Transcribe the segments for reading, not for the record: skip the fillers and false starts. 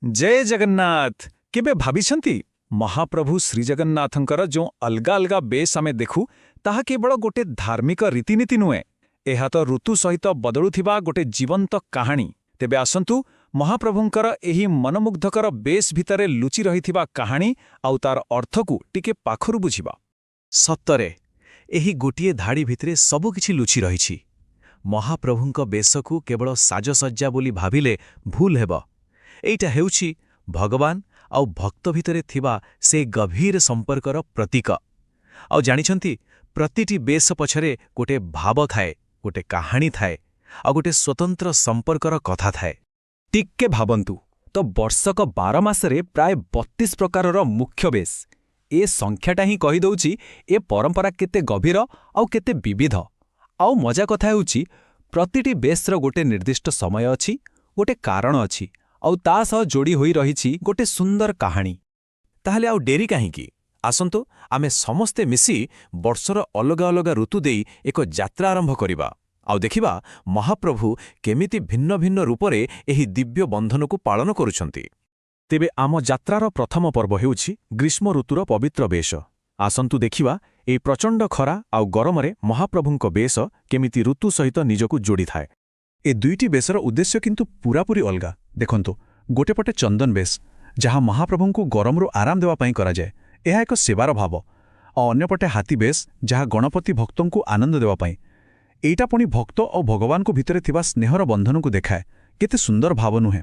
जय जगन्नाथ केबे भाबिछंती महाप्रभु श्रीजगन्नाथंकर जो अलगा अलगा बेस आमे देखु ताहा केवल गोटे धार्मिक रीतिनीति नुहे एहा तो ऋतु सहित बदलुथिबा गोटे जीवंत कहानी तेबे आसंतु महाप्रभुंकर एही मनमुग्धकर बेस भितरे लुचि रहिथिबा कहानी आउ तार अर्थकु टिके पाखरु बुझिबा। सत्तरे एही गोटिए धाड़ी भितरे सबु किछि लुचि रहिछि। महाप्रभुंक बेसकु केवल साजसज्जा बोली भाबिले भूल हेब। एइटा हेउछि भगवान आउ भक्त भितरे थिबा से गभीर संपर्कर प्रतीक। आउ जानिछंती प्रतिटी बेस पछरे गोटे भाव थाए, गोटे कहानी थाए, आउ गोटे स्वतंत्र संपर्कर कथा थाए। टिक्के भाबंतु तो वर्षक 12 मासरे प्राय 32 प्रकारर मुख्य बेस ए संख्याटा ही कहि दउछि ए परंपरा केते गभीर आउ केते विविध। आउ मजा कथा हेउछि प्रतिटी बेसर गोटे निर्दिष्ट समय अछि, गोटे कारण अछि आउ ता सह जोड़ी होई रहिछि गोटे सुंदर कहानी। ताहले आउ डेरी काहींकी आसंतु आमे समस्ते मिसी वर्षर अलगा अलगा ऋतु देई एक यात्रा आरंभ करिबा आउ देखिबा महाप्रभु केमिति भिन्न भिन्न रूपरे एही दिव्य बंधनकु पालन करुछंती। तेबे आम यात्रार प्रथम पर्व हेउछि ग्रीष्म ऋतुर पवित्र बेश। आसंतु देखिबा ए प्रचंड खरा आउ गरमरे महाप्रभुंक बेश केमिति ऋतु सहित निजकु जोड़ी थाए। ए दुईटी बेसर उद्देश्य किंतु पूरापूरी अलगा। देखंतु गोटे पटे चंदन बेस जहाँ महाप्रभुंकु गरमरु आराम देवा पई करा जाय, एहा एक सेवार भाव। आ अन्यपटे हाथी बेस जहाँ गणपति भक्तंकु आनंद देवा पई। एइटा पुणी भक्त और भगवानकु भितरे थिबा स्नेहर बंधनकु देखाए। केते सुंदर भाव नुहे।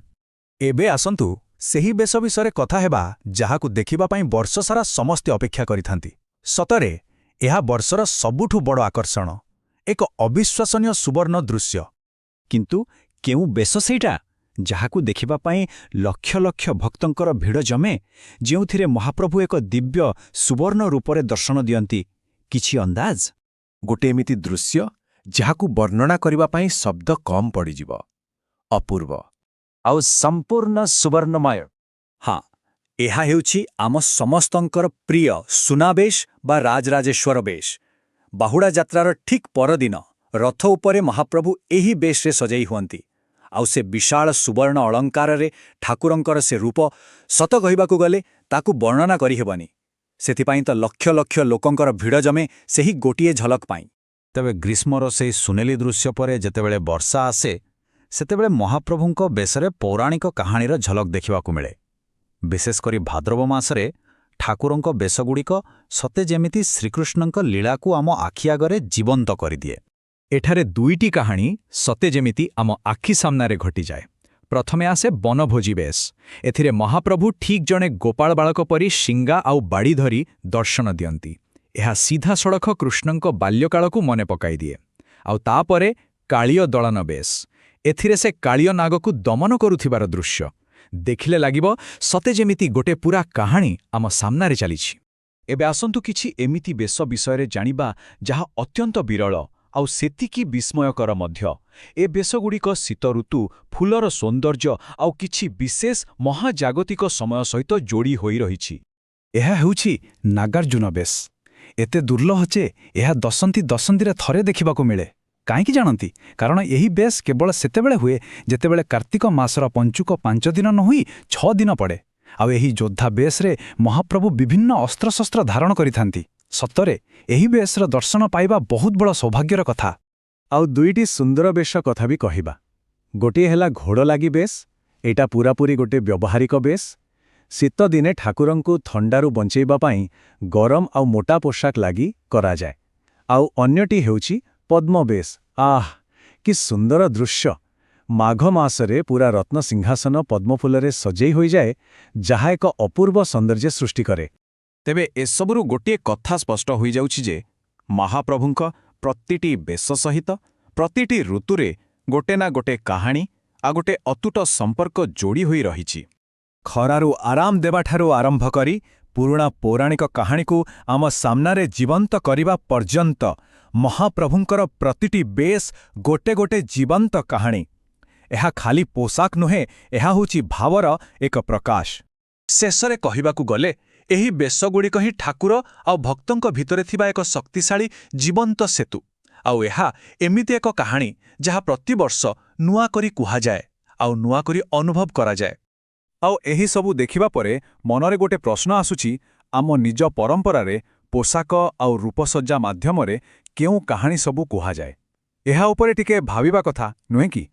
एबे आसंतु सेही बेस विषय कथा हेबा जहाकु देखिबा पई वर्ष सारा समस्ते अपेक्षा करिथांती। सतरे एहा वर्षर सबुठु बड़ आकर्षण, एक अविश्वसनीय सुवर्ण दृश्य। किंतु केउ बेस सेटा जहाकु देखिबा पई लक्ष लक्ष भक्तंकर भिड़ जमे, जेउथिरे महाप्रभु एक दिव्य सुवर्ण रूपरे दर्शन दियंती। किछि अंदाज? गोटे एमिति दृश्य जहाकु वर्णना करिबा पई शब्द कम पड़िजिब। अपूर्व आउ संपूर्ण सुवर्णमय। हाँ, एहा हेउछि आम समस्तंकर प्रिय सुनाबेश बा राजराजेश्वर बेश। बाहुड़ा यात्रार ठीक परदिन रथ उपरे महाप्रभु एही बेशरे सजाई हुअंती। आउ से विशाल सुवर्ण अलंकाररे ठाकुरंकर से रूप सत कहिबाकु गले ताकु वर्णना करि हेबनी। सेथिपाई तो लक्ष लक्ष लोकंकर भिड़ जमे सेही गोटिए झलक पाई। तबे ग्रीष्मर से सुनेली दृश्य परे जेतेबेले वर्षा आसे सेतेबेले महाप्रभुंक बेसरे पौराणिक कहानीर झलक देखिबाकु मिले। विशेष करी भाद्रव मासरे ठाकुरंक बेसगुड़िक सते जेमिति श्रीकृष्णंक लीलाकु आम आखि आगरे जीवंत करिदिए। एठारे दुईटी कहानी सते जेमिति आम आखि सामनारे घटी जाए। प्रथमे आसे बनभोजी बेस। एथिरे महाप्रभु ठीक जणे गोपाल बालक परी शिंगा आउ बाड़ी धरी दर्शन दियंती। एहा सीधा सड़क कृष्णंक बाल्यकालकु मने पकाई दिए। आउ तापरे कालिय दळन बेस। एथिरे से कालिय नागकु दमन करुथिबार दृश्य देखिले लागिब सते जेमिति गोटे पूरा कहानी आम सामनारे चलीछि। एबे आसंतु किछि एमिति बेस विषयरे जानिबा जहा अत्यंत विरल आउ सेतिकी विस्मयकर मध्य। ए बेसगुड़िक शीत ऋतु फूलर सौंदर्य आउ किछि विशेष महाजागतिक समय सहित जोड़ी होई रहिछि। एहा हेउछि नागार्जुन बेस। एते दुर्लभ जे एहा दशंती दशंतीरे थरे देखिबाकु मिले। काईकि जानती? कारण एही बेस केवल सेतेबेले हुए जेतेबेले कार्तिक मासर पंचुक 5 दिन न हुई 6 दिन पड़े। आउ एही योद्धा बेसरे महाप्रभु विभिन्न अस्त्रशस्त्र धारण करिथांती। सत्तरे एही बेसर दर्शन पाइबा बहुत बड़ सौभाग्यर कथा। आउ दुईटी सुंदर बेश कथा भी कहिबा। गोटे हेला घोड़ लागी बेस। एटा पूरापूरी गोटे व्यवहारिक बेस। शीत दिने ठाकुरंकु थंडारू बंचेइबा पाई गरम आउ मोटा पोशाक लागी करा जाए। आउ अन्यटी हेउछि पद्म बेस। आह कि सुंदर दृश्य! माघ मासरे पूरा रत्न सिंहासन पद्मफुलरे सजेई होई जाए, जहा एक अपूर्व सौंदर्य सृष्टि करे। तेबे एसबुरु गोटे कथा स्पष्ट होई जाउछि जे महाप्रभुंक प्रतिटी बेस सहित प्रतिटी ऋतुरे गोटे ना गोटे कहानी आ गोटे अतुट संपर्क जोड़ी होई रहिछि। खरारु आराम देबाठारु आरंभ करी पुराणा पौराणिक कहानीकु आम सामनारे जीवंत करिबा पर्यंत महाप्रभुंकर प्रतिटी बेस गोटे गोटे जीवंत कहानी। एहा खाली पोशाक नुहे, एहा होछि भावर एक प्रकाश। शेषरे कहिबाकु गले एही बेसगुड़िक ही ठाकुर आउ भक्तंक भितरे थिबा एक शक्तिशाली जीवंत सेतु। आउ एहा एमिति एक कहानी जहा प्रतिवर्ष नुआ करी कुहा जाए आउ नुआ करी अनुभव करा जाए। ଆଉ ଏହି ସବୁ ଦେଖିବା ପରେ ମନରେ ଗୋଟେ ପ୍ରଶ୍ନ ଆସୁଛି, ଆମ ନିଜ ପରମ୍ପରାରେ ପୋଷାକ ଆଉ ରୂପସଜ୍ଜା ମାଧ୍ୟମରେ କେଉଁ କାହାଣୀ ସବୁ କୁହାଯାଏ? ଏହା ଉପରେ ଟିକେ ଭାବିବା କଥା, ନୁହେଁ କି?